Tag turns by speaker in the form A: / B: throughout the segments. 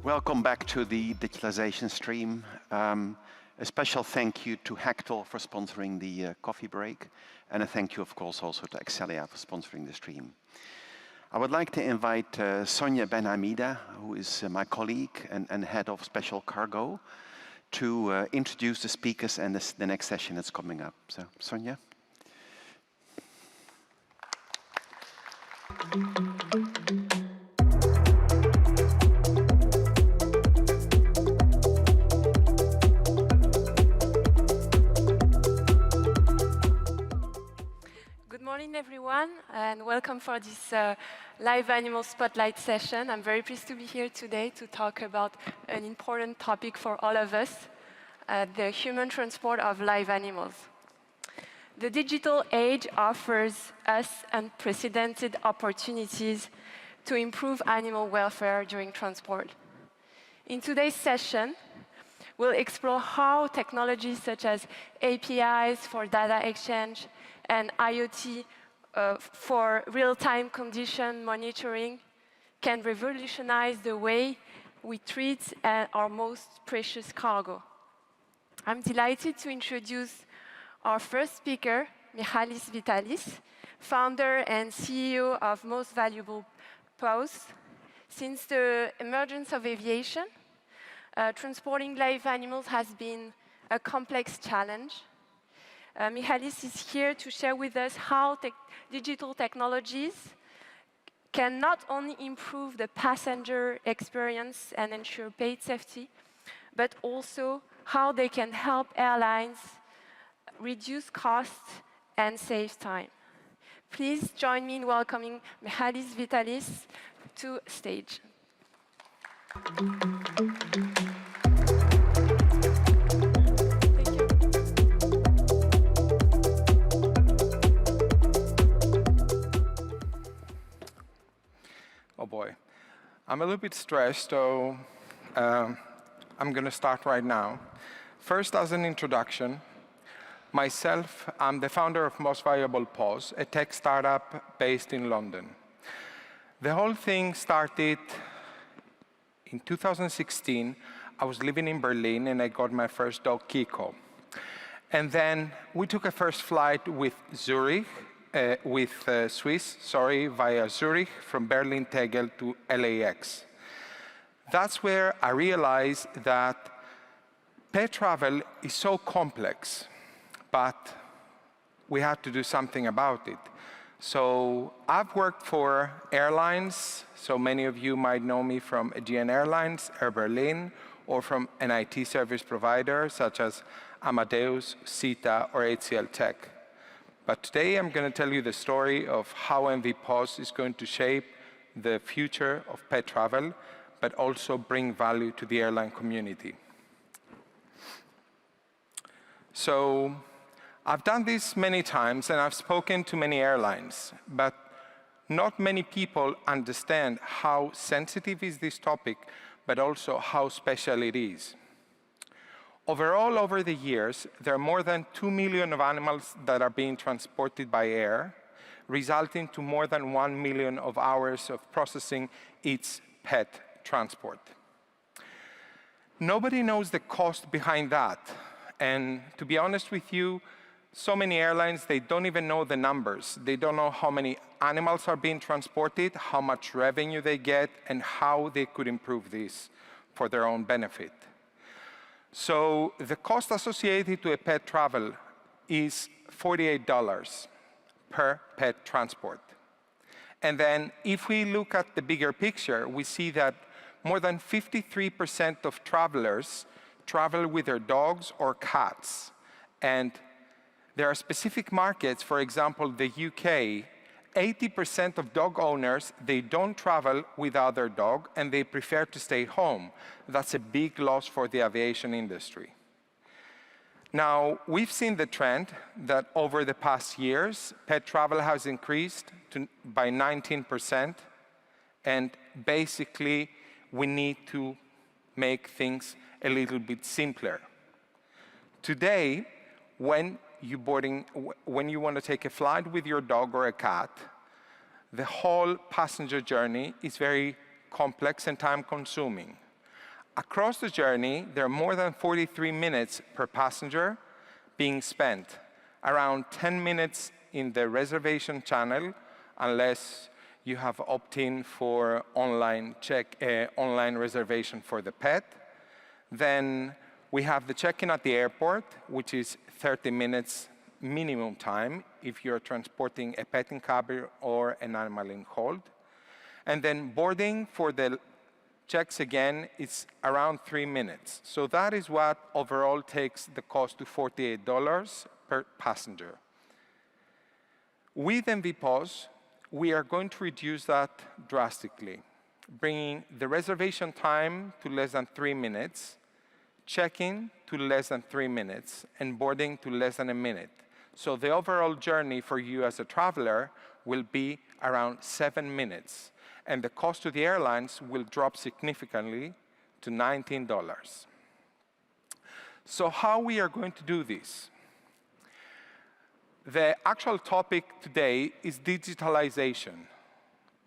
A: Welcome back to the Digitalisation stream. A special thank you to Hector for sponsoring the coffee break, and a thank you, of course, also to Excelia for sponsoring the stream. I would like to invite Sonia Benhamida, who is my colleague and head of special cargo, to introduce the speakers and the next session that's coming up. So, Sonia.
B: Good morning, everyone, and welcome for this live animal spotlight session. I'm very pleased to be here today to talk about an important topic for all of us, the human transport of live animals. The digital age offers us unprecedented opportunities to improve animal welfare during transport. In today's session, we'll explore how technologies such as APIs for data exchange and IoT for real-time condition monitoring can revolutionize the way we treat our most precious cargo. I'm delighted to introduce our first speaker, Michalis Vitalis, founder and CEO of Most Valuable Paws. Since the emergence of aviation, transporting live animals has been a complex challenge. Michalis is here to share with us how digital technologies can not only improve the passenger experience and ensure paid safety, but also how they can help airlines reduce costs and save time. Please join me in welcoming Michalis Vitalis to stage.
C: Oh boy, I'm a little bit stressed, so I'm going to start right now. First, as an introduction, myself, I'm the founder of Most Valuable Paws, a tech startup based in London. The whole thing started in 2016. I was living in Berlin, and I got my first dog, Kiko. And then we took a first flight with Zurich, Swiss, via Zurich from Berlin Tegel to LAX. That's where I realized that pet travel is so complex, but we had to do something about it. So I've worked for airlines, so many of you might know me from Aegean Airlines, Air Berlin, or from an IT service provider such as Amadeus, Sita, or HCL Tech. But today I'm going to tell you the story of how MV Paws is going to shape the future of pet travel, but also bring value to the airline community. So I've done this many times, and I've spoken to many airlines, but not many people understand how sensitive is this topic, but also how special it is. Overall, over the years, there are more than 2 million of animals that are being transported by air, resulting to more than 1 million of hours of processing its pet transport. Nobody knows the cost behind that. And to be honest with you, so many airlines, they don't even know the numbers. They don't know how many animals are being transported, how much revenue they get, and how they could improve this for their own benefit. So the cost associated to a pet travel is $48 per pet transport. And then if we look at the bigger picture, we see that more than 53% of travelers travel with their dogs or cats. And there are specific markets, for example, the UK, 80% of dog owners, they don't travel without their dog, and they prefer to stay home. That's a big loss for the aviation industry. Now, we've seen the trend that over the past years, pet travel has increased by 19%, and basically, we need to make things a little bit simpler. Today, when you want to take a flight with your dog or a cat, the whole passenger journey is very complex and time-consuming. Across the journey, there are more than 43 minutes per passenger being spent, around 10 minutes in the reservation channel, unless you have opt-in for online reservation for the pet. Then we have the check-in at the airport, which is 30 minutes minimum time if you're transporting a pet in cabin or an animal in hold. And then boarding for the checks again is around 3 minutes. So that is what overall takes the cost to $48 per passenger. With Paws, we are going to reduce that drastically, bringing the reservation time to less than 3 minutes, check-in to less than 3 minutes, and boarding to less than a minute. So the overall journey for you as a traveler will be around 7 minutes, and the cost to the airlines will drop significantly to $19. So how we are going to do this? The actual topic today is digitalization,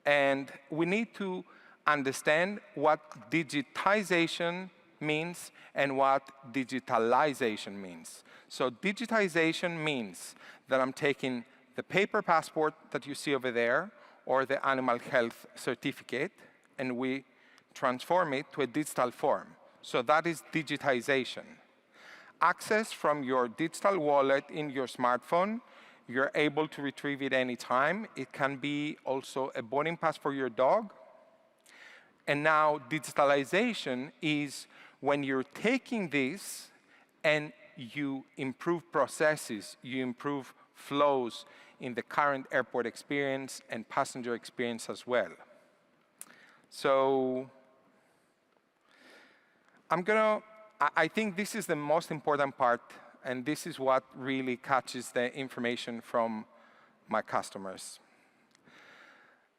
C: and we need to understand what digitization means and what digitalization means. So digitization means that I'm taking the paper passport that you see over there, or the animal health certificate, and we transform it to a digital form. So that is digitization. Access from your digital wallet in your smartphone, you're able to retrieve it anytime. It can be also a boarding pass for your dog. And now digitalization is when you're taking this and you improve processes, you improve flows in the current airport experience and passenger experience as well. So I think this is the most important part, and this is what really catches the information from my customers.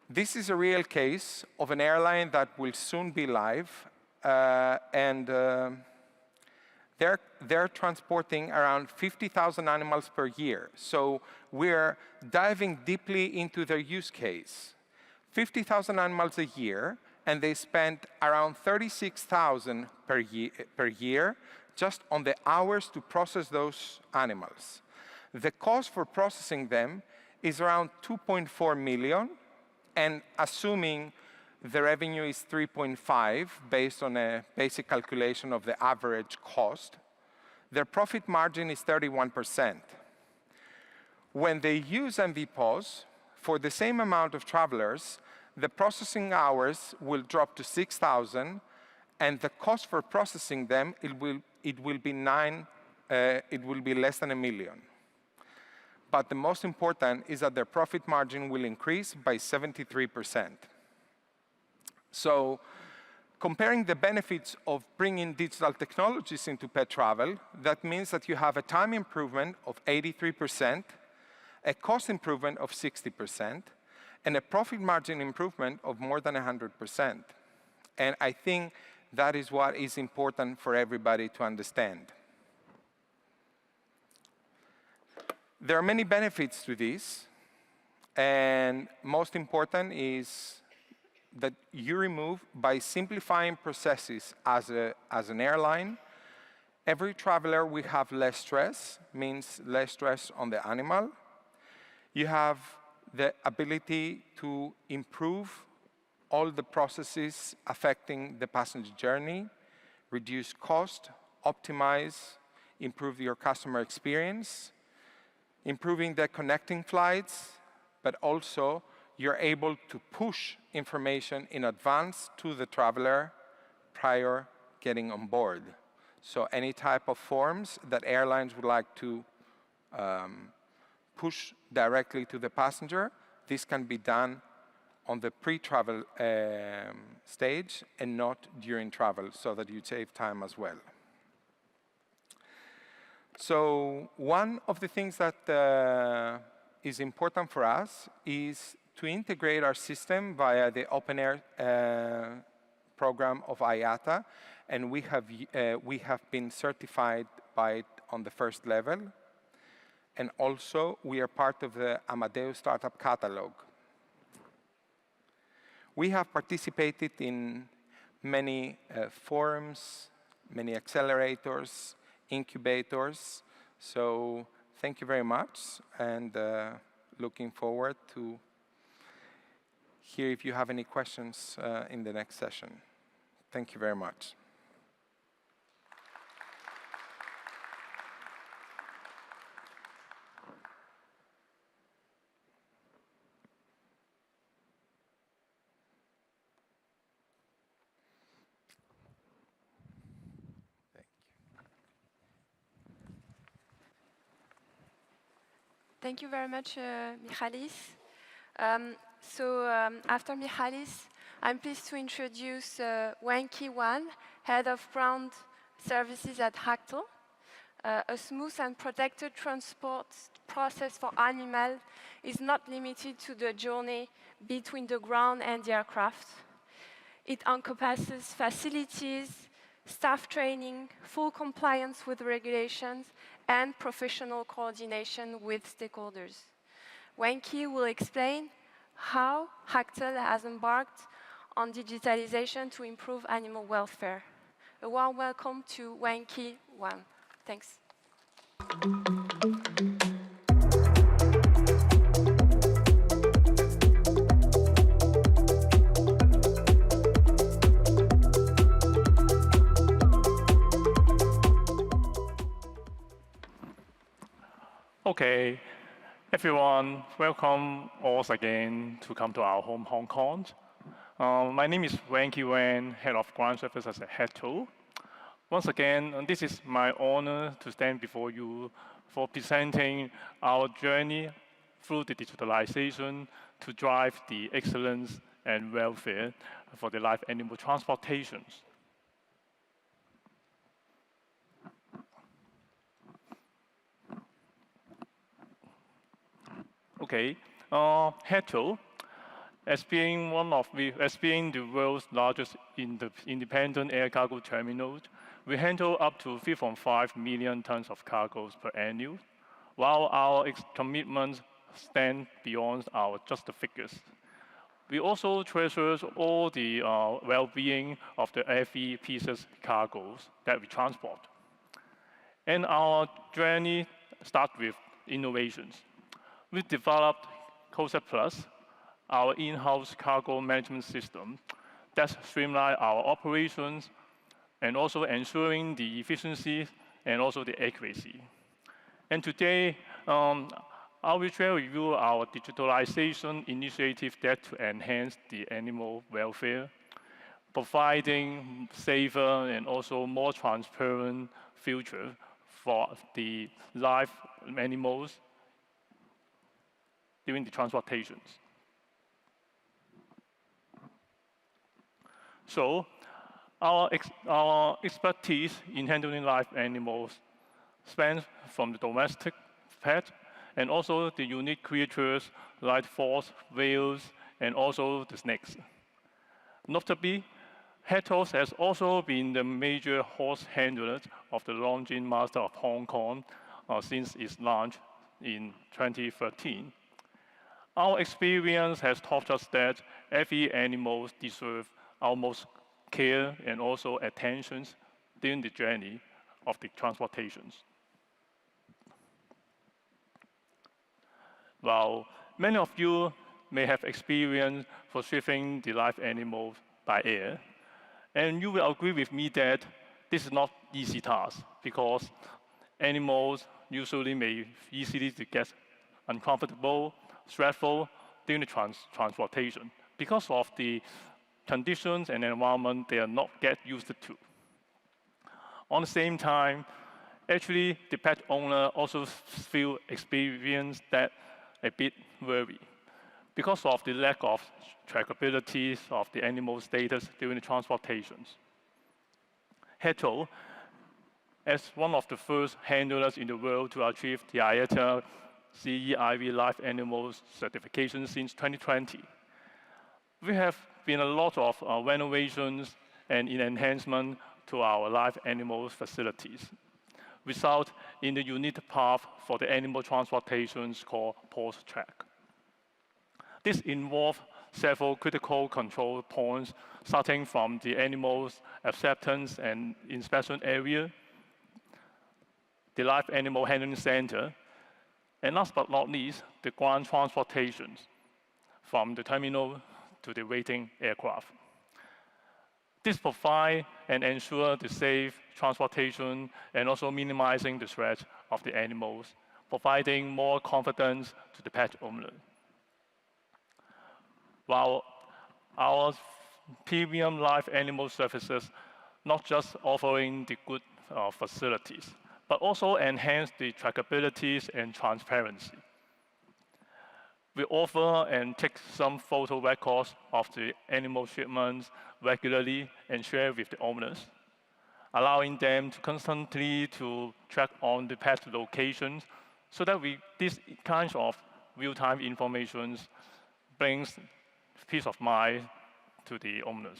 C: This is a real case of an airline that will soon be live, they're transporting around 50,000 animals per year. So we're diving deeply into their use case. 50,000 animals a year, and they spent around 36,000 per year just on the hours to process those animals. The cost for processing them is around 2.4 million, and assuming the revenue is 3.5 based on a basic calculation of the average cost, their profit margin is 31%. When they use Paws, for the same amount of travelers, the processing hours will drop to 6,000, and the cost for processing them, it will be less than $1 million. But the most important is that their profit margin will increase by 73%. So comparing the benefits of bringing digital technologies into pet travel, that means that you have a time improvement of 83%, a cost improvement of 60%, and a profit margin improvement of more than 100%. And I think that is what is important for everybody to understand. There are many benefits to this, and most important is that you remove, by simplifying processes as an airline, every traveler will have less stress, means less stress on the animal. You have the ability to improve all the processes affecting the passenger journey, reduce cost, optimize, improve your customer experience, improving the connecting flights, but also you're able to push information in advance to the traveler prior getting on board. So any type of forms that airlines would like to push directly to the passenger, this can be done on the pre-travel stage and not during travel, so that you save time as well. So one of the things that is important for us is to integrate our system via the open air program of IATA, and we have been certified by it on the first level. And also, we are part of the Amadeus Startup Catalog. We have participated in many forums, many accelerators, incubators. So thank you very much, and looking forward to hear if you have any questions in the next session. Thank you very much.
B: Thank you very much, Michalis. After Michalis, I'm pleased to introduce Wenki Wan, Head of Ground Services at Hactl. A smooth and protected transport process for animals is not limited to the journey between the ground and the aircraft. It encompasses facilities, staff training, full compliance with regulations, and professional coordination with stakeholders. Wenki will explain how Hactl has embarked on digitalization to improve animal welfare. A warm welcome to Wenki Wan. Thanks.
D: Okay, everyone, welcome once again to come to our home, Hong Kong. My name is Wenki Wan, Head of Ground Services at Hactl. Once again, this is my honor to stand before you for presenting our journey through the digitalization to drive the excellence and welfare for the live animal transportations. Okay, Hactl, as being the world's largest independent air cargo terminal, we handle up to 3.5 million tons of cargoes per annum, while our commitments stand beyond just the figures. We also treasure all the well-being of the every pieces cargoes that we transport. And our journey starts with innovations. We developed COSA Plus, our in-house cargo management system that streamlines our operations and also ensuring the efficiency and also the accuracy. And today, I will share with you our digitalization initiative that to enhance the animal welfare, providing safer and also more transparent future for the live animals during the transportations. So, our expertise in handling live animals spans from the domestic pet and also the unique creatures like frogs, whales, and also the snakes. Notably, Hactl has also been the major horse handler of the Longines Master of Hong Kong since its launch in 2013. Our experience has taught us that every animal deserves utmost care and also attention during the journey of the transportations. While many of you may have experience for shipping the live animals by air, and you will agree with me that this is not an easy task because animals usually may easily get uncomfortable, stressful during the transportation because of the conditions and environment they are not get used to. On the same time, actually, the pet owner also experience that a bit worry because of the lack of trackability of the animal status during the transportations. Hactl, as one of the first handlers in the world to achieve the IATA CEIV live animals certification since 2020. We have been a lot of renovations and enhancement to our live animals facilities, result in the unique path for the animal transportations called Paws track. This involves several critical control points, starting from the animal's acceptance and inspection area, the live animal handling center, and last but not least, the ground transportation from the terminal to the waiting aircraft. This provides and ensures the safe transportation and also minimizing the threat of the animals, providing more confidence to the pet owner. While our premium live animal services not just offering the good facilities, but also enhance the trackability and transparency. We offer and take some photo records of the animal shipments regularly and share with the owners, allowing them to constantly to track on the pet locations so that these kinds of real-time information brings peace of mind to the owners.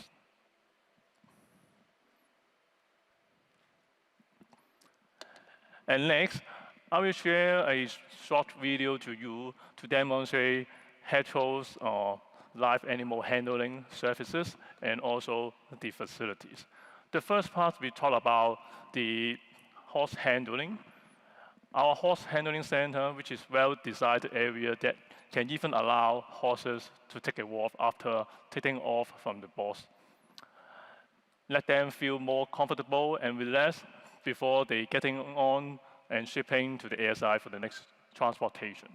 D: And next, I will share a short video to you to demonstrate Hetro's live animal handling services and also the facilities. The first part, we talk about the horse handling. Our horse handling center, which is well-designed area that can even allow horses to take a walk after taking off from the box. Let them feel more comfortable and relaxed before they getting on and shipping to the airside for the next transportation.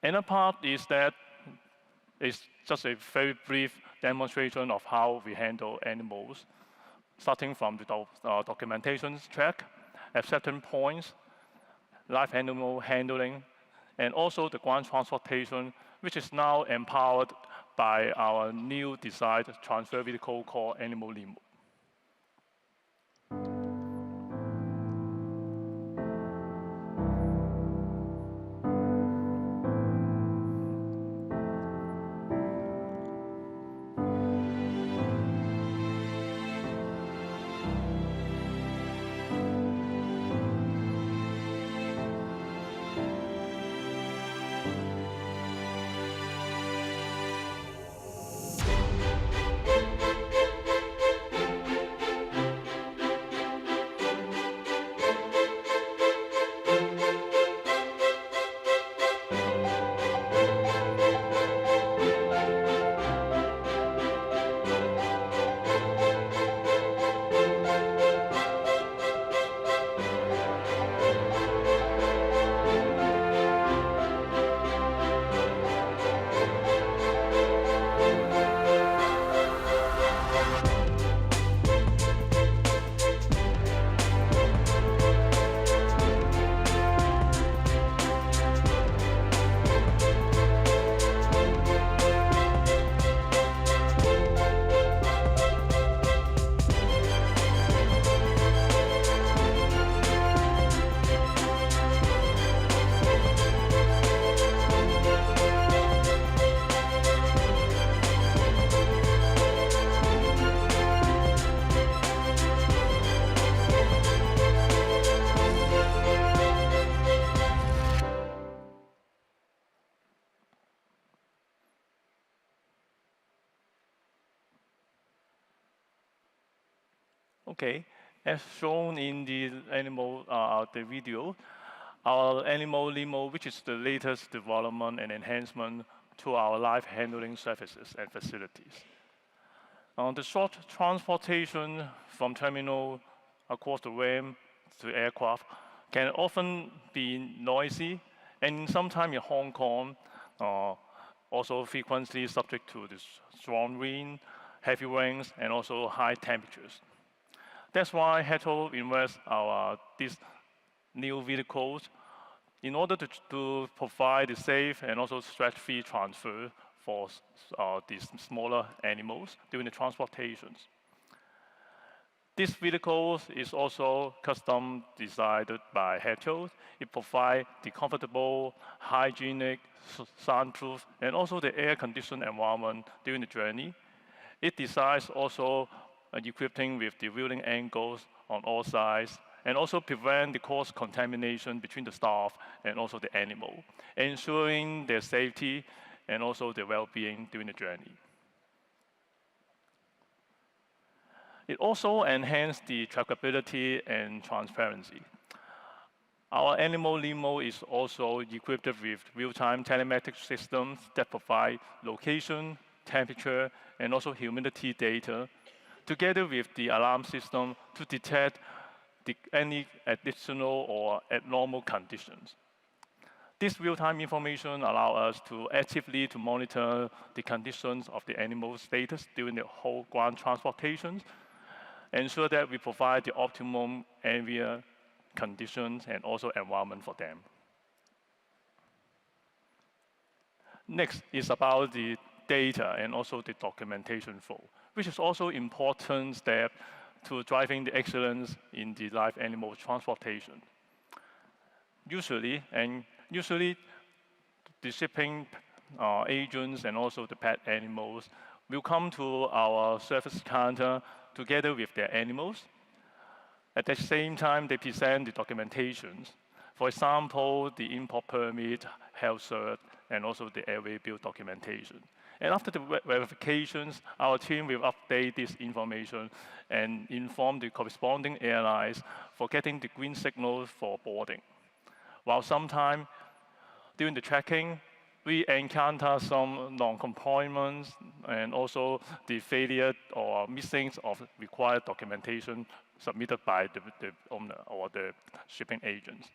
D: Another part is that it's just a very brief demonstration of how we handle animals, starting from the documentation track, acceptance points, live animal handling, and also the ground transportation, which is now empowered by our new designed transfer vehicle called Animal Limo. Okay, as shown in the the video, our Animal Limo, which is the latest development and enhancement to our live handling services and facilities. The short transportation from terminal across the RAM to aircraft can often be noisy, and sometimes in Hong Kong, also frequently subject to this strong wind, heavy rains, and also high temperatures. That's why Hetero invests these new vehicles in order to provide the safe and also stress-free transfer for these smaller animals during the transportations. This vehicle is also custom designed by Hetero. It provides the comfortable, hygienic, soundproof, and also the air-conditioned environment during the journey. It designs also equipping with the viewing angles on all sides, and also prevent the cross contamination between the staff and also the animal, ensuring their safety and also their well-being during the journey. It also enhances the trackability and transparency. Our animal limo is also equipped with real-time telematic systems that provide location, temperature, and also humidity data, together with the alarm system to detect any additional or abnormal conditions. This real-time information allows us to actively monitor the conditions of the animal's status during the whole ground transportation, ensure that we provide the optimum area conditions and also environment for them. Next is about the data and also the documentation flow, which is also important step to driving the excellence in the live animal transportation. Usually, the shipping agents and also the pet animals will come to our service counter together with their animals. At the same time, they present the documentations. For example, the import permit, health cert, and also the airway bill documentation. And after the verifications, our team will update this information and inform the corresponding airlines for getting the green signal for boarding. While sometimes during the tracking, we encounter some non-compliance and also the failure or missing of required documentation submitted by the owner or the shipping agents.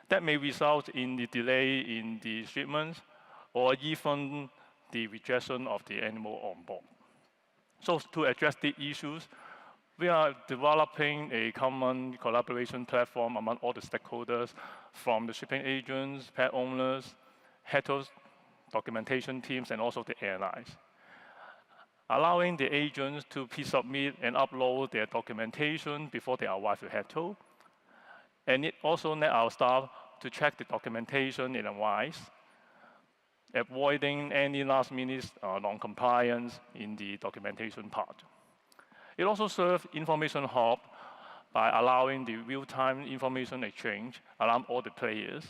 D: That may result in the delay in the shipments or even the rejection of the animal on board. So to address the issues, we are developing a common collaboration platform among all the stakeholders, from the shipping agents, pet owners, HETOs, documentation teams, and also the airlines, allowing the agents to pre-submit and upload their documentation before they arrive at HETO. And it also let our staff to check the documentation in advance, avoiding any last-minute non-compliance in the documentation part. It also serves information hub by allowing the real-time information exchange among all the players.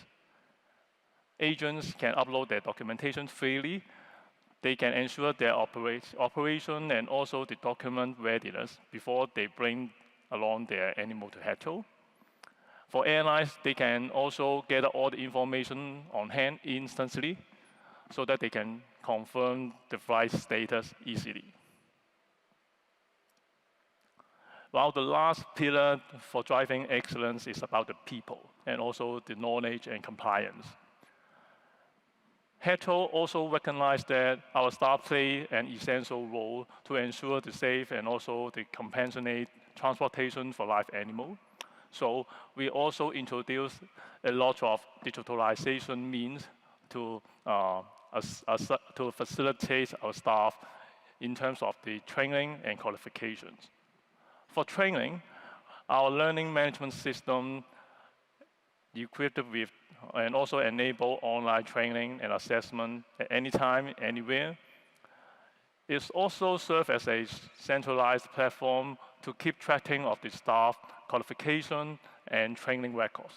D: Agents can upload their documentation freely. They can ensure their operation and also the document readiness before they bring along their animal to HETO. For airlines, they can also gather all the information on hand instantly so that they can confirm the flight status easily. While the last pillar for driving excellence is about the people and also the knowledge and compliance. HETO also recognized that our staff play an essential role to ensure the safe and also the compassionate transportation for live animals. So we also introduced a lot of digitalization means to facilitate our staff in terms of the training and qualifications. For training, our learning management system equipped with and also enable online training and assessment at any time, anywhere. It also serves as a centralized platform to keep tracking of the staff qualification and training records,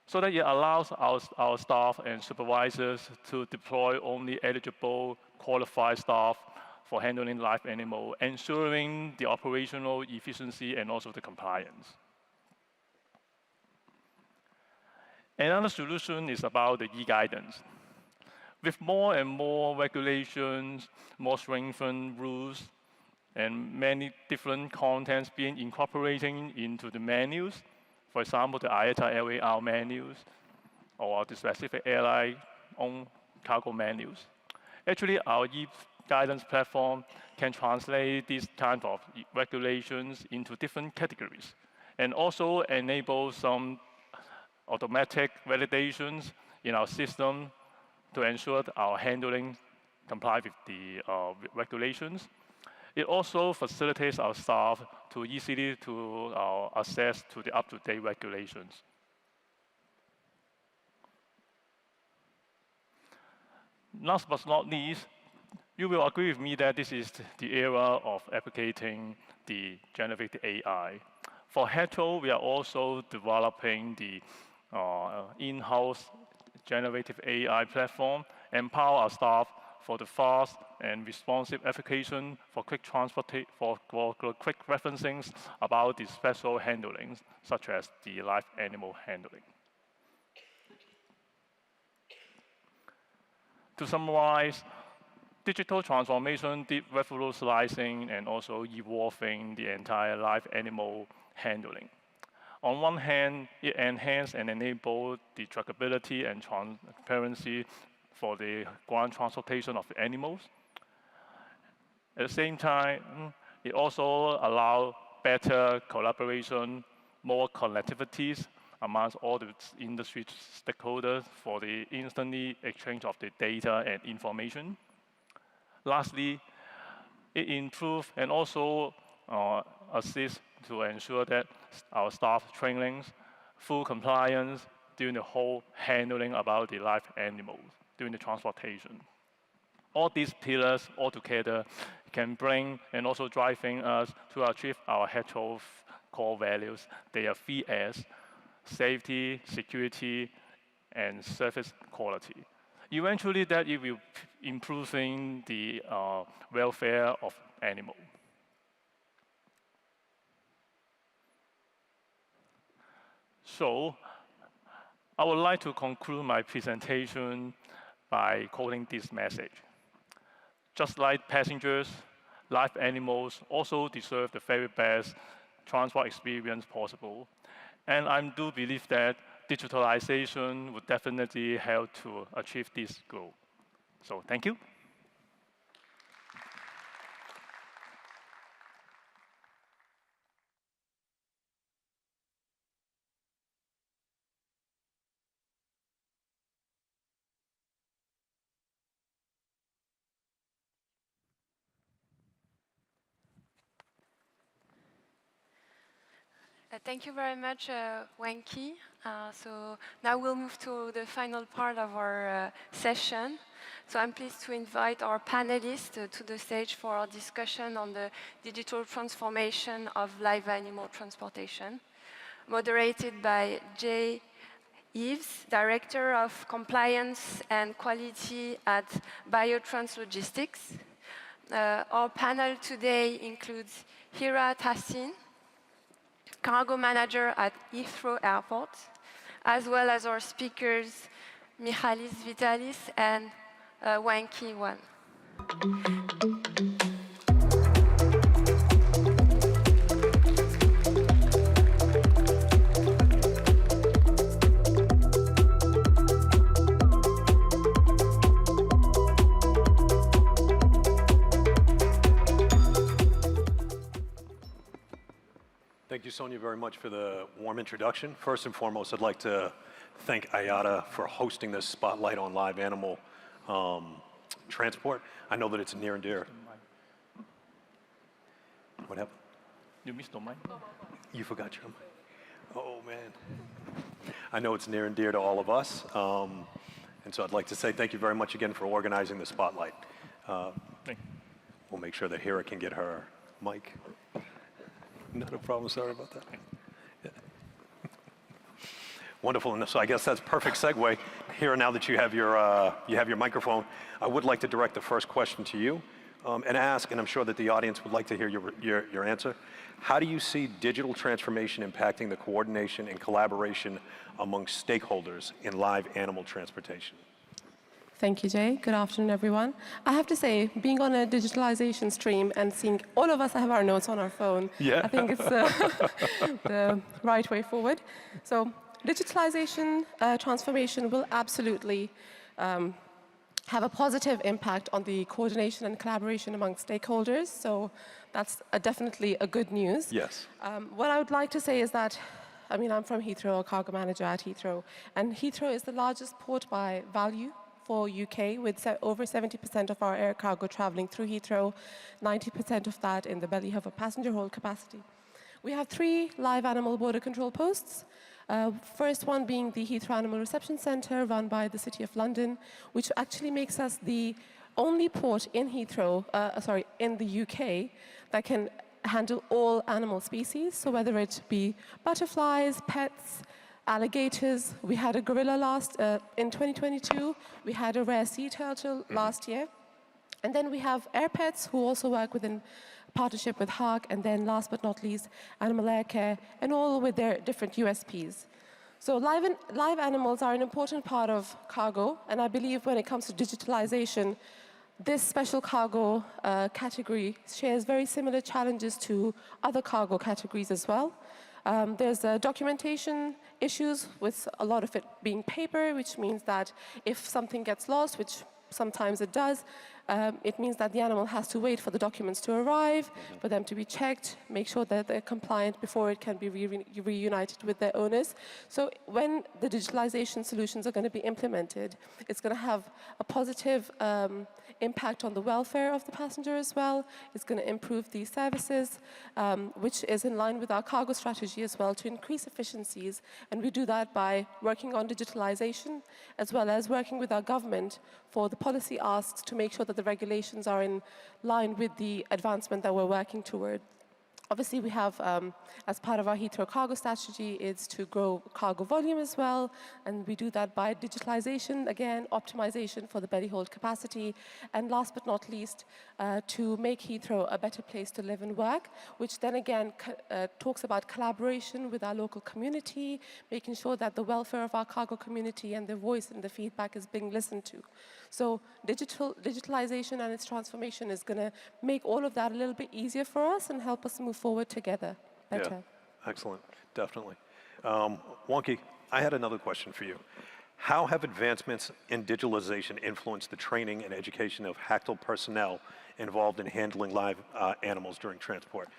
D: so that it allows our staff and supervisors to deploy only eligible, qualified staff for handling live animal, ensuring the operational efficiency and also the compliance. Another solution is about the e-guidance. With more and more regulations, more strengthened rules, and many different contents being incorporated into the menus, for example, the IATA LAR menus, or the specific airline own cargo menus. Actually, our e-guidance platform can translate these kind of regulations into different categories, and also enable some automatic validations in our system to ensure that our handling comply with the regulations. It also facilitates our staff to easily to access to the up-to-date regulations. Last but not least, you will agree with me that this is the era of applicating the generative AI. For HETO, we are also developing the in-house generative AI platform, empower our staff for the fast and responsive application for quick quick referencing about the special handlings, such as the live animal handling. To summarize, digital transformation did revolutionizing and also evolving the entire live animal handling. On one hand, it enhanced and enabled the trackability and transparency for the ground transportation of the animals. At the same time, it also allowed better collaboration, more connectivities amongst all the industry stakeholders for the instantly exchange of the data and information. Lastly, it improved and also assist to ensure that our staff trainings, full compliance during the whole handling about the live animals during the transportation. All these pillars altogether can bring and also driving us to achieve our HETRO core values. They are 3S: safety, security, and service quality. Eventually, that it will improving the welfare of animals. So, I would like to conclude my presentation by quoting this message. Just like passengers, live animals also deserve the very best transport experience possible. And I do believe that digitalization would definitely help to achieve this goal. So thank you.
B: Thank you very much, Wenki. So now we'll move to the final part of our session. So I'm pleased to invite our panelists to the stage for our discussion on the digital transformation of live animal transportation, moderated by Jay Eves, Director of Compliance and Quality at Biotrans Logistics. Our panel today includes Hira Tassin, Cargo Manager at Heathrow Airport, as well as our speakers, Michalis Vitalis and Wenki Wan.
E: Thank you, Sonia, very much for the warm introduction. First and foremost, I'd like to thank IATA for hosting this spotlight on live animal transport. I know that it's near and dear. What happened?
D: You missed the mic.
E: You forgot your mic. Oh, man. I know it's near and dear to all of us. And so I'd like to say thank you very much again for organizing the spotlight. We'll make sure that Hira can get her mic. Not a problem, sorry about that. Yeah. Wonderful, and so I guess that's perfect segue. Here, now that you have your microphone, I would like to direct the first question to you and ask, and I'm sure that the audience would like to hear your answer. How do you see digital transformation impacting the coordination and collaboration among stakeholders in live animal transportation?
F: Thank you, Jay. Good afternoon, everyone. I have to say, being on a digitalization stream and seeing all of us have our notes on our phone,
E: yeah.
F: I think it's the right way forward. So digitalization transformation will absolutely have a positive impact on the coordination and collaboration among stakeholders. So that's definitely a good news.
E: Yes.
F: What I would like to say is that, I mean, I'm from Heathrow, a cargo manager at Heathrow, and Heathrow is the largest port by value for UK, with over 70% of our air cargo traveling through Heathrow, 90% of that in the belly of a passenger hold capacity. We have 3 live animal border control posts. First one being the Heathrow Animal Reception Centre, run by the City of London, which actually makes us the only port in Heathrow, in the UK, that can handle all animal species. So whether it be butterflies, pets, alligators. We had a gorilla in 2022. We had a rare sea turtle last year. And then we have AirPets, who also work within partnership with HARC, and then last but not least, Animal Air Care, and all with their different USPs. So live animals are an important part of cargo, and I believe when it comes to digitalization, this special cargo category shares very similar challenges to other cargo categories as well. There's documentation issues, with a lot of it being paper, which means that if something gets lost, which sometimes it does, it means that the animal has to wait for the documents to arrive, for them to be checked, make sure that they're compliant before it can be reunited with their owners. So when the digitalization solutions are going to be implemented, it's going to have a positive impact on the welfare of the passenger as well. It's going to improve these services, which is in line with our cargo strategy as well, to increase efficiencies. And we do that by working on digitalization, as well as working with our government for the policy asks to make sure that the regulations are in line with the advancement that we're working toward. Obviously, we have, as part of our Heathrow cargo strategy, is to grow cargo volume as well, and we do that by digitalization, again, optimization for the belly hold capacity, and last but not least, to make Heathrow a better place to live and work, which then again talks about collaboration with our local community, making sure that the welfare of our cargo community and their voice and the feedback is being listened to. So digitalization and its transformation is going to make all of that a little bit easier for us and help us move forward together better.
E: Yeah, excellent, definitely. Wonky, I had another question for you. How have advancements in digitalization influenced the training and education of Hachtel personnel involved in handling live animals during transport?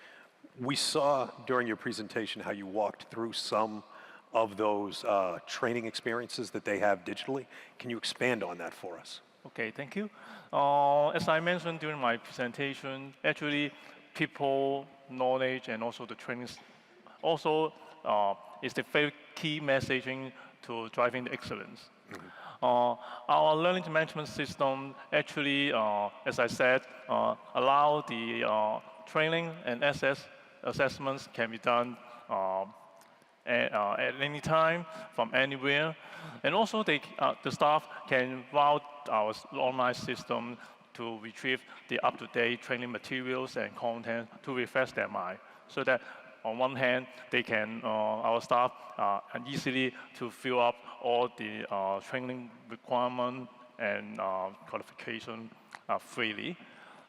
E: We saw during your presentation how you walked through some of those training experiences that they have digitally. Can you expand on that for us?
D: Okay, thank you. As I mentioned during my presentation, actually, people, knowledge, and also the trainings also is the very key messaging to driving the excellence. Our learning management system actually, as I said, allow the training and assessments can be done at any time, from anywhere. And also the staff can route our online system to retrieve the up-to-date training materials and content to refresh their mind. So that on one hand, they can, our staff can easily to fill up all the training requirement and qualification freely.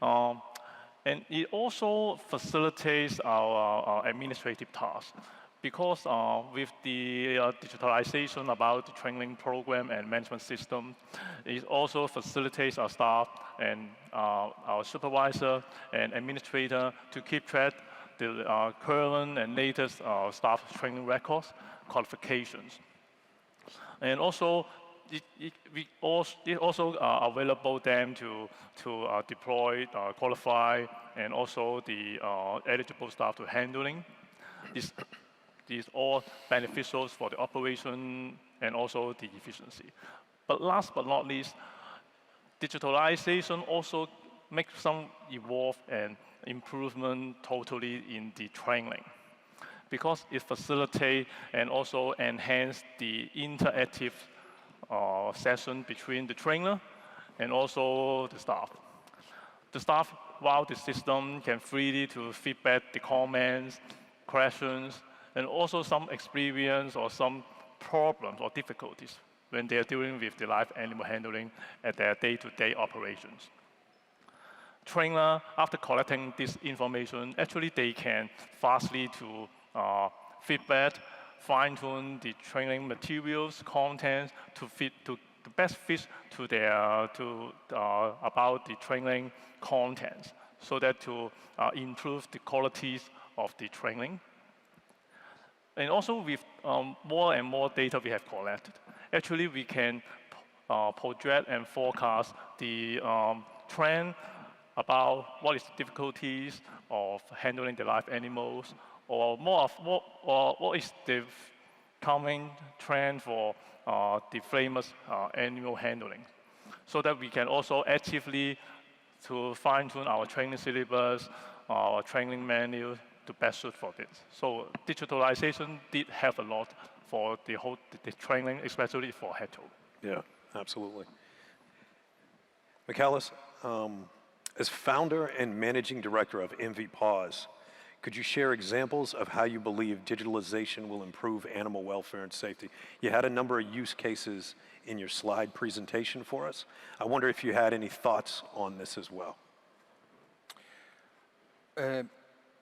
D: And it also facilitates our administrative tasks, because with the digitalization about the training program and management system, it also facilitates our staff and our supervisor and administrator to keep track the current and latest staff training records, qualifications. And also, it also available them to deploy, qualify, and also the eligible staff to handling. These all beneficial for the operation and also the efficiency. But last but not least, digitalization also makes some evolve and improvement totally in the training, because it facilitates and also enhance the interactive session between the trainer and also the staff. The staff, while the system can freely to feedback the comments, questions, and also some experience or some problems or difficulties when they are dealing with the live animal handling at their day-to-day operations. Trainer, after collecting this information, actually they can fastly to feedback, fine-tune the training materials, content to best fit to their about the training content, so that to improve the qualities of the training. And also with more and more data we have collected, actually we can project and forecast the trend about what is the difficulties of handling the live animals, or more of what is the coming trend for the famous animal handling, so that we can also actively to fine-tune our training syllabus, our training manual, to best suit for this. So digitalization did help a lot for the whole the training, especially for Hachtel.
E: Yeah, absolutely. Michaelis, As founder and managing director of MV Paws, could you share examples of how you believe digitalization will improve animal welfare and safety? You had a number of use cases in your slide presentation for us. I wonder if you had any thoughts on this as well.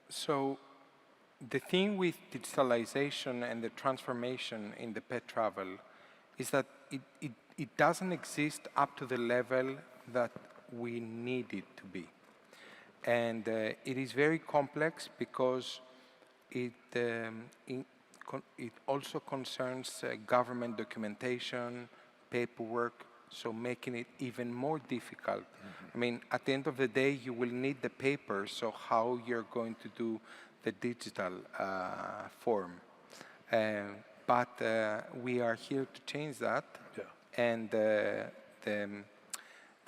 C: So the thing with digitalization and the transformation in the pet travel is that it doesn't exist up to the level that we need it to be. And it is very complex because it also concerns government documentation, paperwork, so making it even more difficult. I mean, at the end of the day, you will need the paper, so how you're going to do the digital form. But we are here to change that.
E: Yeah.
C: And the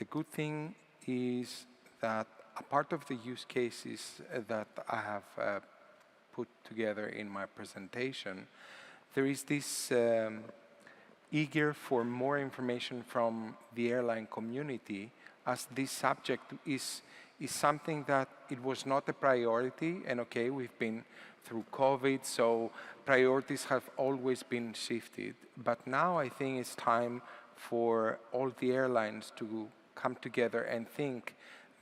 C: good thing is that a part of the use cases that I have put together in my presentation, there is this eager for more information from the airline community, as this subject is something that it was not a priority, and okay, we've been through COVID, so priorities have always been shifted. But now I think it's time for all the airlines to come together and think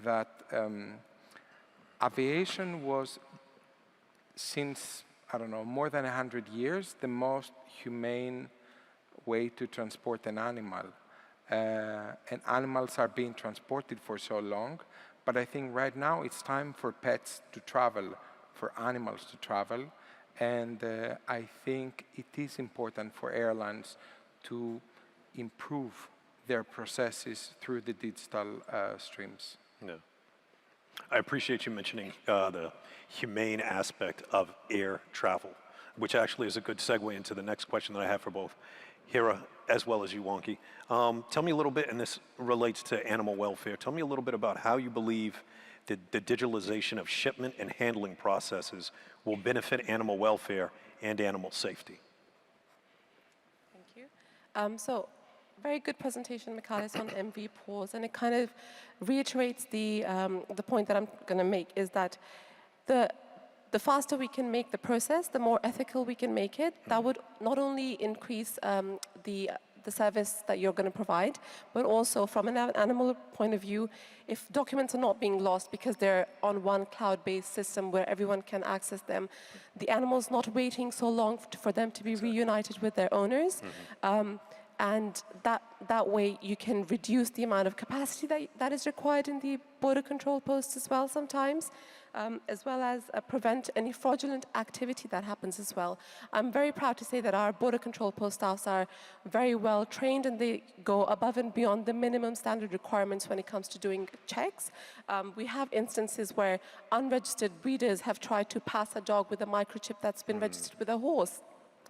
C: that aviation was, since, I don't know, more than 100 years, the most humane way to transport an animal. And animals are being transported for so long, but I think right now it's time for pets to travel, for animals to travel, and I think it is important for airlines to improve their processes through the digital streams.
E: Yeah. I appreciate you mentioning the humane aspect of air travel, which actually is a good segue into the next question that I have for both Hira as well as you, Wonky. Tell me a little bit, and this relates to animal welfare, tell me a little bit about how you believe that the digitalization of shipment and handling processes will benefit animal welfare and animal safety.
F: Thank you. So, very good presentation, Michalis, on MV Paws, and it kind of reiterates the point that I'm going to make, is that the faster we can make the process, the more ethical we can make it. That would not only increase the service that you're going to provide, but also from an animal point of view, if documents are not being lost because they're on one cloud-based system where everyone can access them, the animal's not waiting so long for them to be reunited with their owners. And that way you can reduce the amount of capacity that is required in the border control posts as well sometimes, as well as prevent any fraudulent activity that happens as well. I'm very proud to say that our border control post staffs are very well trained, and they go above and beyond the minimum standard requirements when it comes to doing checks. We have instances where unregistered breeders have tried to pass a dog with a microchip that's been registered with a horse.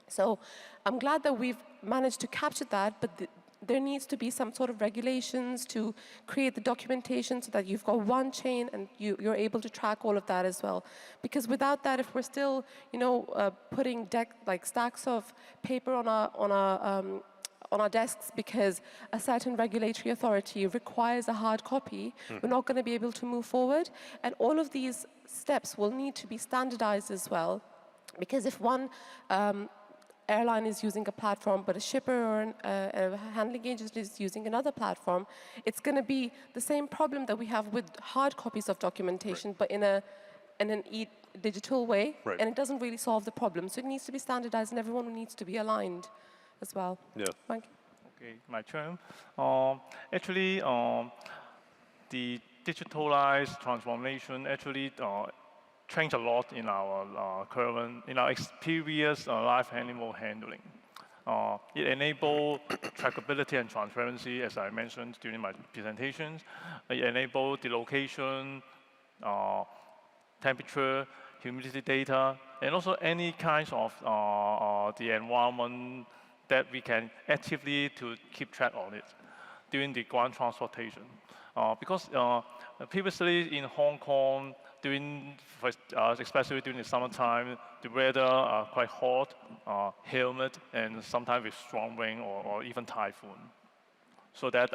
F: So I'm glad that we've managed to capture that, but there needs to be some sort of regulations to create the documentation so that you've got one chain and you're able to track all of that as well. Because without that, if we're still, putting stacks of paper on our desks because a certain regulatory authority requires a hard copy, we're not going to be able to move forward. And all of these steps will need to be standardized as well. Because if one airline is using a platform, but a shipper or a handling agent is using another platform, it's going to be the same problem that we have with hard copies of documentation, but in an digital way, and it doesn't really solve the problem. So it needs to be standardized, and everyone needs to be aligned as well.
E: Yeah.
F: Thank you.
D: Okay, my turn. Actually, the digitalized transformation actually changed a lot in our experience live animal handling. It enabled trackability and transparency, as I mentioned during my presentations. It enabled the location, temperature, humidity data, and also any kinds of the environment that we can actively to keep track on it during the ground transportation. Because previously in Hong Kong, especially during the summertime, the weather are quite hot, humid, and sometimes with strong wind or even typhoon. So that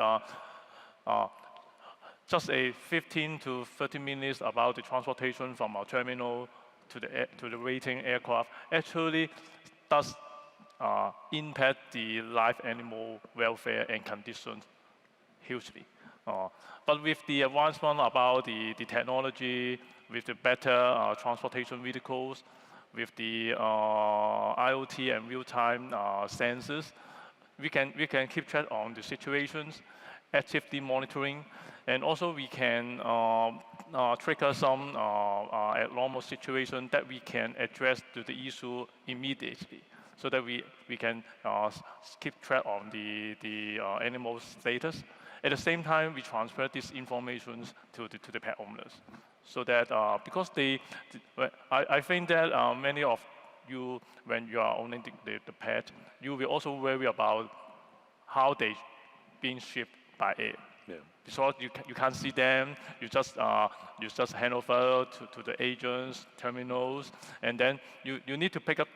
D: just a 15 to 30 minutes about the transportation from our terminal to the waiting aircraft actually does impact the live animal welfare and conditions hugely. But with the advancement about the technology, with the better transportation vehicles, with the IoT and real-time sensors, we can keep track on the situations, actively monitoring, and also we can trigger some abnormal situation that we can address to the issue immediately, so that we can keep track on the animal status. At the same time, we transfer these information to the pet owners, so that because I think that many of you, when you are owning the pet, you will also worry about how they being shipped by air.
E: Yeah.
D: Because you can't see them, you just hand over to the agents, terminals, and then you need to pick up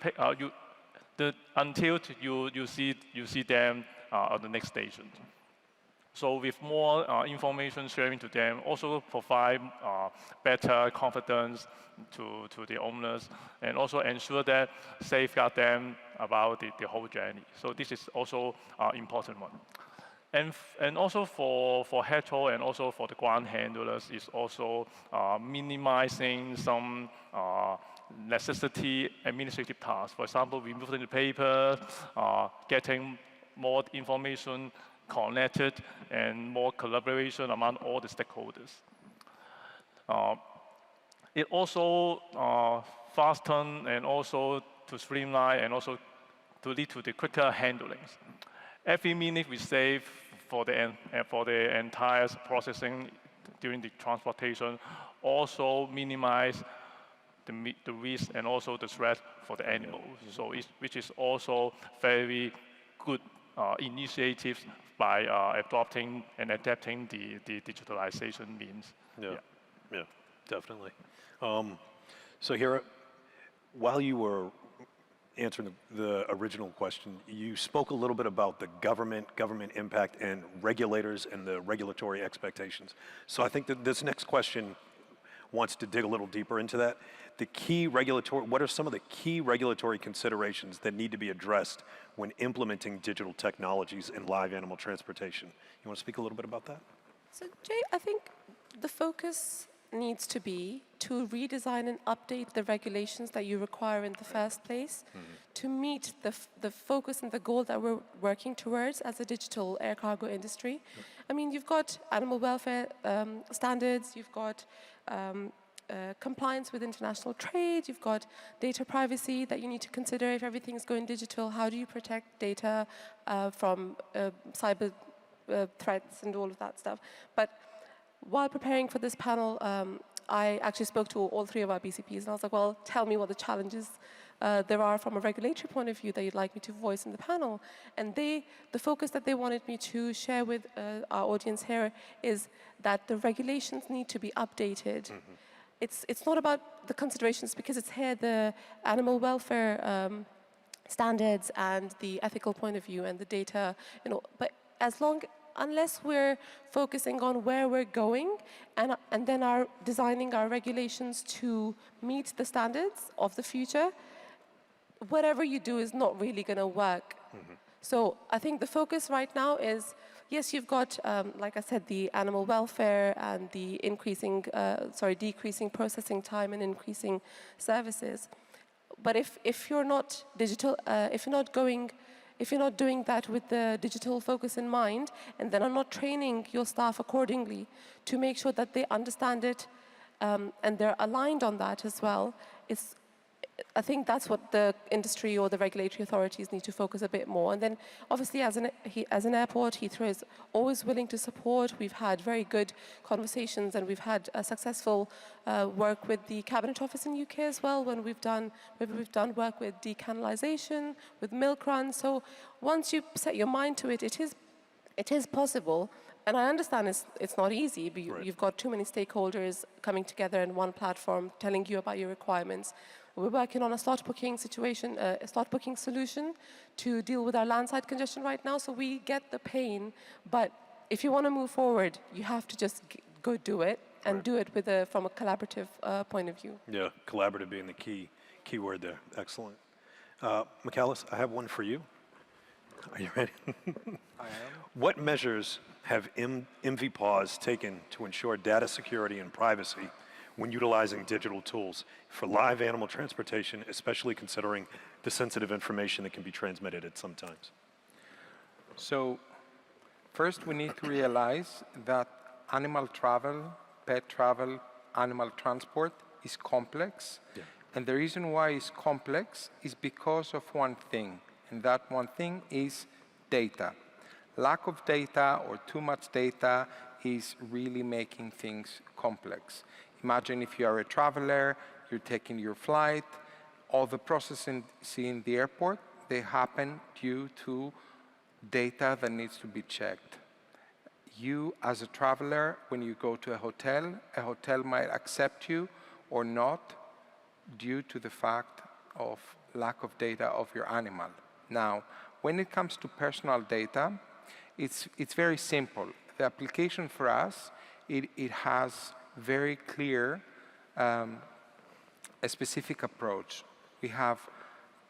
D: until you see them at the next station. So with more information sharing to them, also provide better confidence to the owners, and also ensure that safeguard them about the whole journey. So this is also an important one. And also for Heto and also for the ground handlers is also minimizing some necessity administrative tasks. For example, removing the paper, getting more information connected, and more collaboration among all the stakeholders. It also fasten and also to streamline and also to lead to the quicker handlings. Every minute we save for the entire processing during the transportation also minimize the risk and also the threat for the animals. So which is also very good initiatives by adopting and adapting the digitalization means.
E: Yeah, definitely. So here, while you were answering the original question, you spoke a little bit about the government impact, and regulators and the regulatory expectations. So I think that this next question wants to dig a little deeper into that. What are some of the key regulatory considerations that need to be addressed when implementing digital technologies in live animal transportation? You want to speak a little bit about that?
F: So Jay, I think the focus needs to be to redesign and update the regulations that you require in the first place to meet the focus and the goal that we're working towards as a digital air cargo industry. I mean, you've got animal welfare standards, you've got compliance with international trade, you've got data privacy that you need to consider if everything is going digital. How do you protect data from cyber threats and all of that stuff? But while preparing for this panel, I actually spoke to all three of our BCPs, and I was like, well, tell me what the challenges there are from a regulatory point of view that you'd like me to voice in the panel. And the focus that they wanted me to share with our audience here is that the regulations need to be updated. It's not about the considerations, because it's here the animal welfare standards and the ethical point of view and the data, but unless we're focusing on where we're going and then designing our regulations to meet the standards of the future, whatever you do is not really going to work. So I think the focus right now is, yes, you've got, like I said, the animal welfare and the decreasing processing time and increasing services. But if you're not digital, if you're not doing that with the digital focus in mind, and then are not training your staff accordingly to make sure that they understand it and they're aligned on that as well, I think that's what the industry or the regulatory authorities need to focus a bit more. And then, obviously, as an airport, Heathrow is always willing to support. We've had very good conversations, and we've had a successful work with the Cabinet Office in UK as well, when we've done work with decanalization, with milk runs. So once you set your mind to it, it is possible. And I understand it's not easy, but you've got too many stakeholders coming together in one platform, telling you about your requirements. We're working on a slot booking solution to deal with our landside congestion right now, so we get the pain. But if you want to move forward, you have to just go do it and do it with from a collaborative point of view.
E: Yeah, collaborative being the key word there. Excellent. Michaelis, I have one for you. Are you ready?
C: I am.
E: What measures have MV Paws taken to ensure data security and privacy when utilizing digital tools for live animal transportation, especially considering the sensitive information that can be transmitted at some times?
C: So first, we need to realize that animal travel, pet travel, animal transport is complex.
E: Yeah.
C: And the reason why it's complex is because of one thing, and that one thing is data. Lack of data or too much data is really making things complex. Imagine if you are a traveler, you're taking your flight, all the processing in the airport, they happen due to data that needs to be checked. You, as a traveler, when you go to a hotel might accept you or not due to the fact of lack of data of your animal. Now, when it comes to personal data, it's very simple. The application for us, it has very clear, a specific approach. We have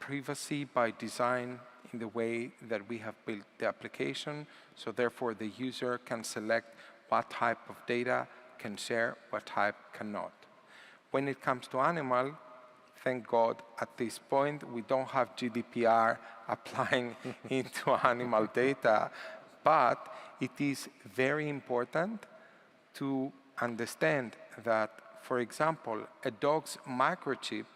C: privacy by design in the way that we have built the application, so therefore the user can select what type of data can share, what type cannot. When it comes to animal, thank God at this point we don't have GDPR applying into animal data, but it is very important to understand that, for example, a dog's microchip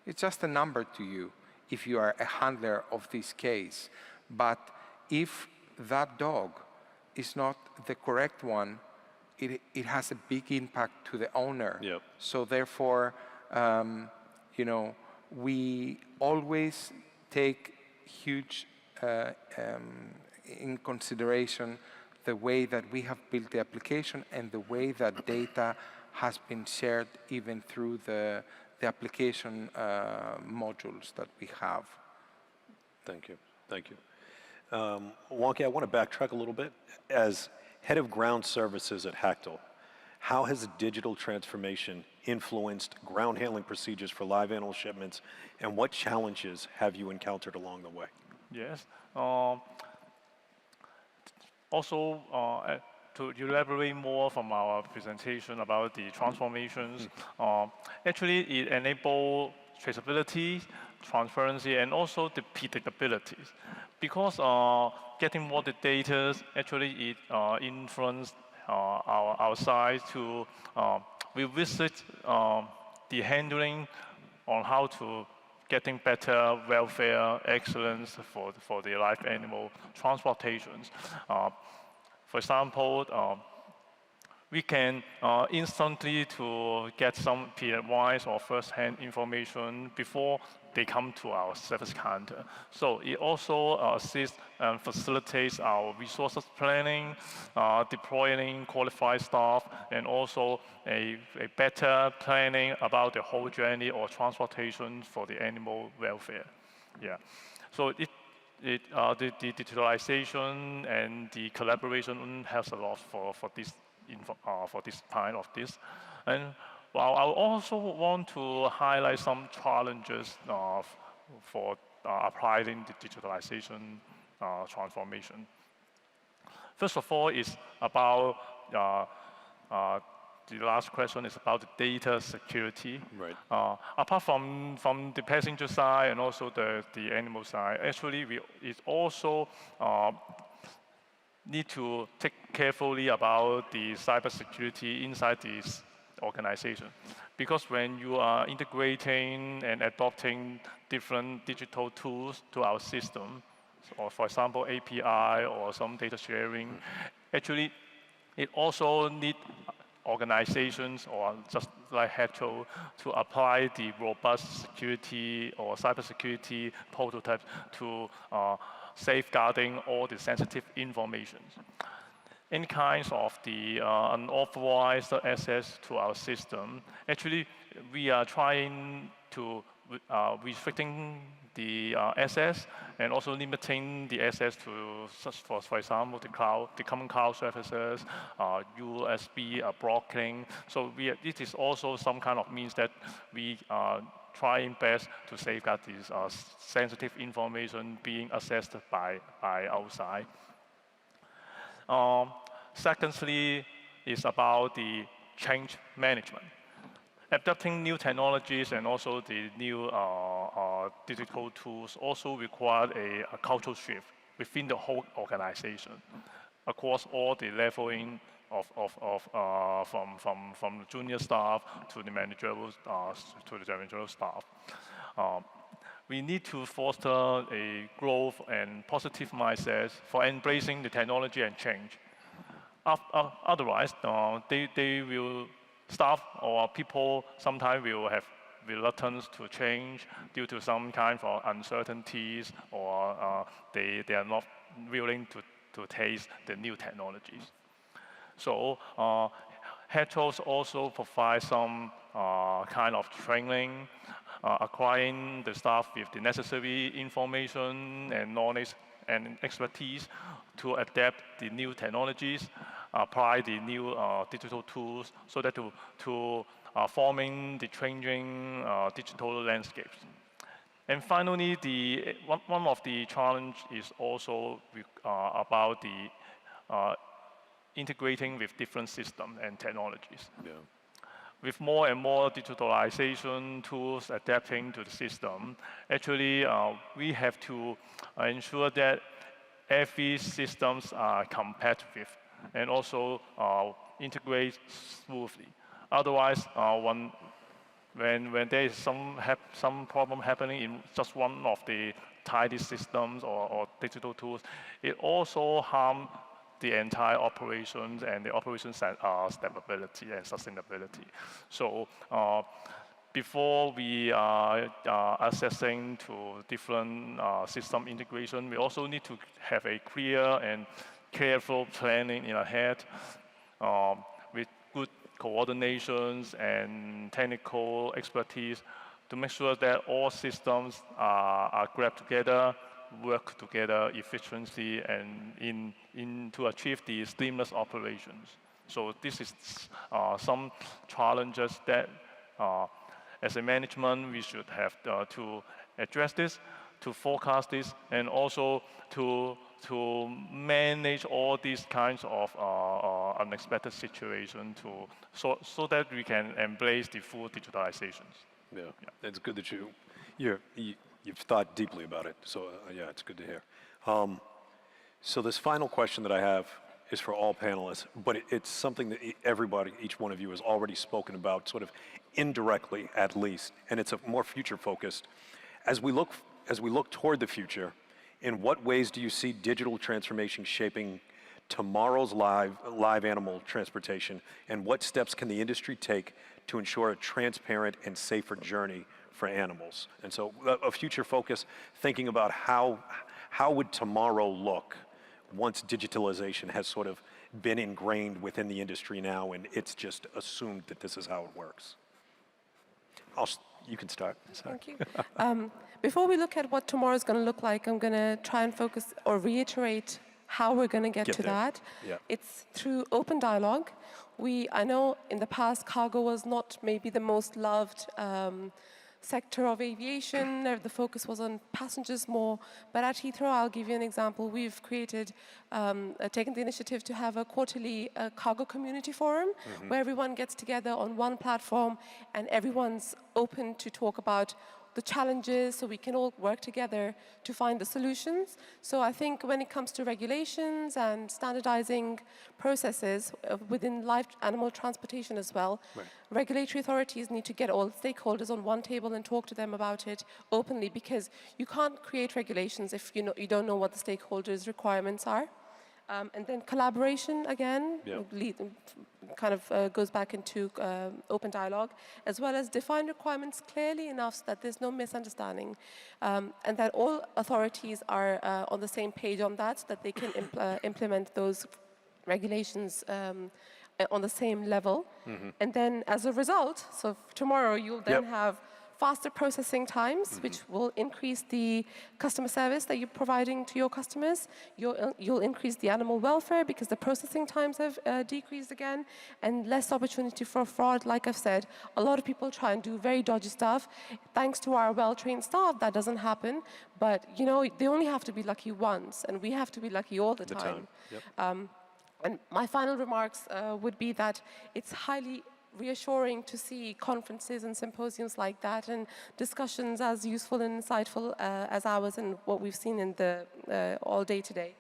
C: is just a number to you if you are a handler of this case. But if that dog is not the correct one, it has a big impact to the owner.
E: Yep.
C: So therefore, we always take huge in consideration the way that we have built the application and the way that data has been shared even through the application modules that we have.
E: Thank you. Thank you. Wonky, I want to backtrack a little bit. As head of ground services at Hactl, how has digital transformation influenced ground handling procedures for live animal shipments, and what challenges have you encountered along the way?
D: Yes. Also, to elaborate more from our presentation about the transformations, actually it enables traceability, transparency, and also the predictability. Because getting more the data, actually it influences our side to revisit the handling on how to getting better welfare excellence for the live animal transportations. For example, we can instantly to get some advice or first-hand information before they come to our service counter. So it also assists and facilitates our resources planning, deploying qualified staff, and also a better planning about the whole journey or transportation for the animal welfare. Yeah. So the digitalization and the collaboration helps a lot for this kind of this. And well, I also want to highlight some challenges for applying the digitalization transformation. First of all, is about the last question is about the data security.
E: Right.
D: Apart from the passenger side and also the animal side, actually it also need to take carefully about the cybersecurity inside this organization. Because when you are integrating and adopting different digital tools to our system, or for example, API or some data sharing, actually it also needs organizations or just like Hactl to apply the robust security or cybersecurity prototypes to safeguarding all the sensitive information. Any kinds of the unauthorized access to our system, actually we are trying to restricting the access and also limiting the access to such, for example, the common cloud services, USB blocking. So it is also some kind of means that we trying best to safeguard this sensitive information being accessed by outside. Secondly, is about the change management. Adapting new technologies and also the new digital tools also require a cultural shift within the whole organization, across all the leveling from the junior staff to the managerial staff. We need to foster a growth and positive mindset for embracing the technology and change. Otherwise, staff or people sometimes will have reluctance to change due to some kind of uncertainties, or they are not willing to taste the new technologies. So HETROs also provide some kind of training, acquiring the staff with the necessary information and knowledge and expertise to adapt the new technologies, apply the new digital tools, so that to forming the changing digital landscapes. And finally, one of the challenge is also about the integrating with different systems and technologies.
E: Yeah.
D: With more and more digitalization tools adapting to the system, actually we have to ensure that every systems are competitive and also integrate smoothly. Otherwise, when there is some problem happening in just one of the tidy systems or digital tools, it also harms the entire operations and the operation stability and sustainability. So before we are assessing to different system integration, we also need to have a clear and careful planning in ahead with good coordinations and technical expertise to make sure that all systems are grabbed together, work together efficiently, and to achieve the seamless operations. So this is some challenges that as a management we should have to address this, to forecast this, and also to manage all these kinds of unexpected situations so that we can embrace the full digitalizations.
E: Yeah, it's good that you've thought deeply about it. So yeah, it's good to hear. So this final question that I have is for all panelists, but it's something that everybody, each one of you has already spoken about, sort of indirectly at least, and it's a more future focused. As we look toward the future, in what ways do you see digital transformation shaping tomorrow's live animal transportation, and what steps can the industry take to ensure a transparent and safer journey for animals? And so a future focus, thinking about how would tomorrow look once digitalization has sort of been ingrained within the industry now, and it's just assumed that this is how it works. You can start. Sorry.
F: Thank you. Before we look at what tomorrow is going to look like, I'm going to try and focus or reiterate how we're going to get to
E: there.
F: that.
E: Yeah.
F: It's through open dialogue. I know in the past cargo was not maybe the most loved sector of aviation. The focus was on passengers more. But at Heathrow, I'll give you an example. We've taken the initiative to have a quarterly cargo community forum where everyone gets together on one platform and everyone's open to talk about the challenges, so we can all work together to find the solutions. So I think when it comes to regulations and standardizing processes within live animal transportation as well, regulatory authorities need to get all stakeholders on one table and talk to them about it openly, because you can't create regulations if you don't know what the stakeholders' requirements are. And then collaboration, again, kind of goes back into open dialogue, as well as define requirements clearly enough so that there's no misunderstanding, and that all authorities are on the same page on that, so that they can implement those regulations on the same level. And then as a result, so tomorrow you'll then have faster processing times, which will increase the customer service that you're providing to your customers. You'll increase the animal welfare because the processing times have decreased again, and less opportunity for fraud. Like I've said, a lot of people try and do very dodgy stuff. Thanks to our well-trained staff, that doesn't happen. But you know, they only have to be lucky once, and we have to be lucky all the time.
E: Yep.
F: And my final remarks would be that it's highly reassuring to see conferences and symposiums like that and discussions as useful and insightful as ours and what we've seen in the all day today.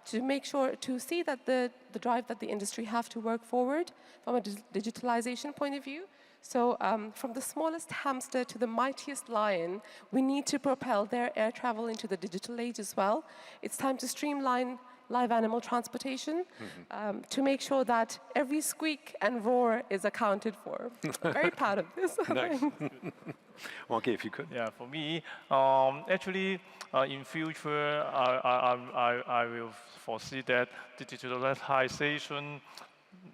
F: To make sure to see that the drive that the industry have to work forward from a digitalization point of view. So from the smallest hamster to the mightiest lion, we need to propel their air travel into the digital age as well. It's time to streamline live animal transportation to make sure that every squeak and roar is accounted for. I'm very proud of this.
E: Nice. Wonky, if you could.
D: Yeah, for me, actually, in future, I will foresee that the digitalization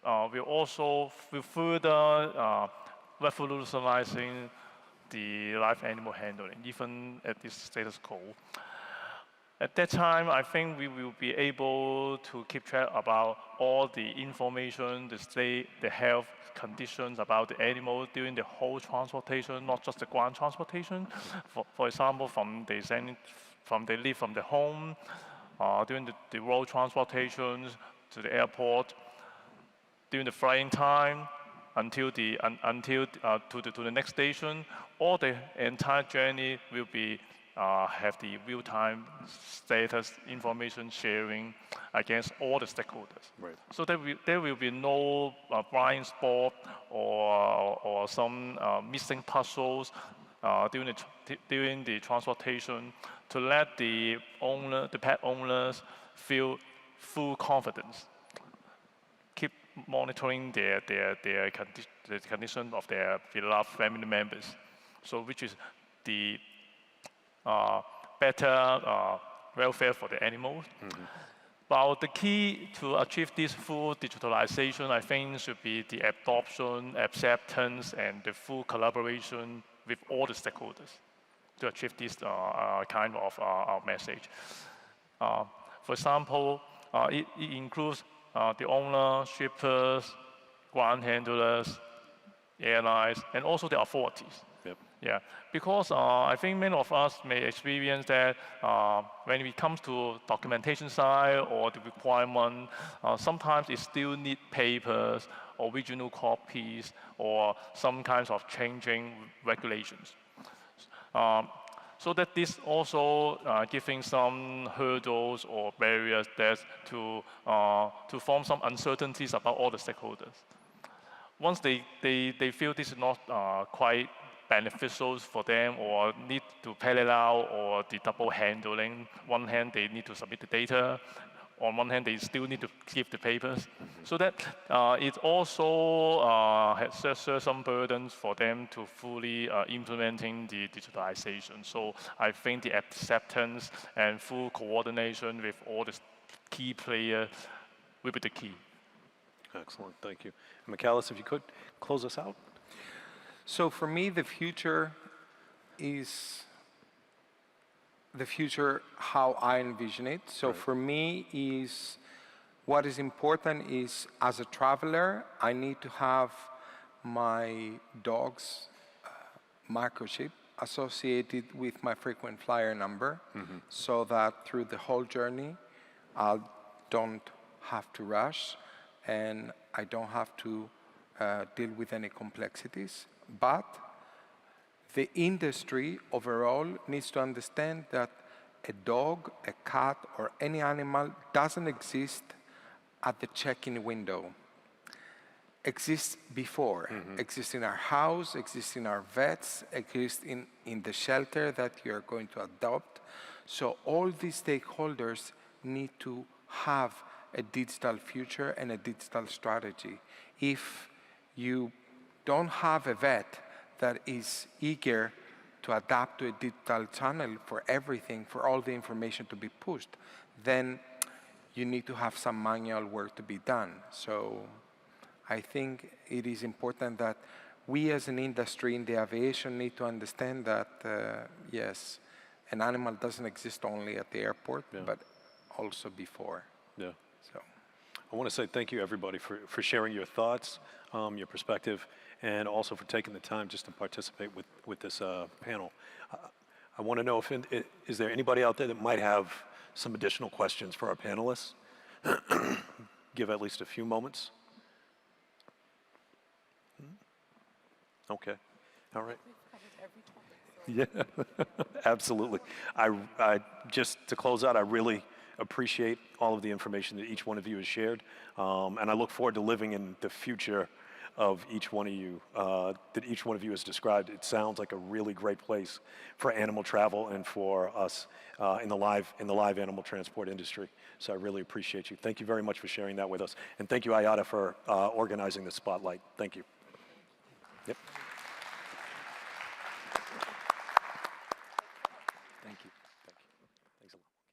D: will further revolutionizing the live animal handling, even at this status quo. At that time, I think we will be able to keep track about all the information, the state, the health conditions about the animal during the whole transportation, not just the ground transportation. For example, from they leave from the home, during the road transportations to the airport, during the flying time, until to the next station, all the entire journey will be have the real-time status information sharing against all the stakeholders.
E: Right.
D: So there will be no blind spot or some missing puzzles during the transportation to let the pet owners feel full confidence. Keep monitoring the condition of their beloved family members. So which is the better welfare for the animals. But the key to achieve this full digitalization, I think, should be the adoption, acceptance, and the full collaboration with all the stakeholders to achieve this kind of message. For example, it includes the owner, shippers, ground handlers, airlines, and also the authorities.
E: Yep.
D: Yeah, because I think many of us may experience that when it comes to documentation side or the requirement, sometimes it still need papers, original copies, or some kinds of changing regulations. So that this also giving some hurdles or barriers that to form some uncertainties about all the stakeholders. Once they feel this is not quite beneficial for them or need to parallel or the double handling. One hand, they need to submit the data. On one hand, they still need to give the papers. So that it also has some burdens for them to fully implementing the digitalization. So I think the acceptance and full coordination with all the key players will be the key.
E: Excellent, thank you. Michaelis, if you could close us out.
C: So for me, the future is the future how I envision it. So
E: Right.
C: for me is what is important is as a traveler, I need to have my dog's microchip associated with my frequent flyer number so that through the whole journey, I don't have to rush and I don't have to deal with any complexities. But the industry overall needs to understand that a dog, a cat, or any animal doesn't exist at the check-in window. Exists before. Exists in our house, exists in our vets, exists in the shelter that you're going to adopt. So all these stakeholders need to have a digital future and a digital strategy. If you don't have a vet that is eager to adapt to a digital channel for everything, for all the information to be pushed, then you need to have some manual work to be done. So I think it is important that we as an industry in the aviation need to understand that, yes, an animal doesn't exist only at the airport, but also before.
E: Yeah.
C: So,
E: I want to say thank you, everybody, for sharing your thoughts, your perspective, and also for taking the time just to participate with this panel. I want to know if is there anybody out there that might have some additional questions for our panelists? Give at least a few moments. Okay. All right. Yeah, absolutely. I just to close out, I really appreciate all of the information that each one of you has shared, and I look forward to living in the future of each one of you that each one of you has described. It sounds like a really great place for animal travel and for us in the live animal transport industry. So I really appreciate you. Thank you very much for sharing that with us, and thank you, IATA, for organizing this spotlight. Thank you. Yep.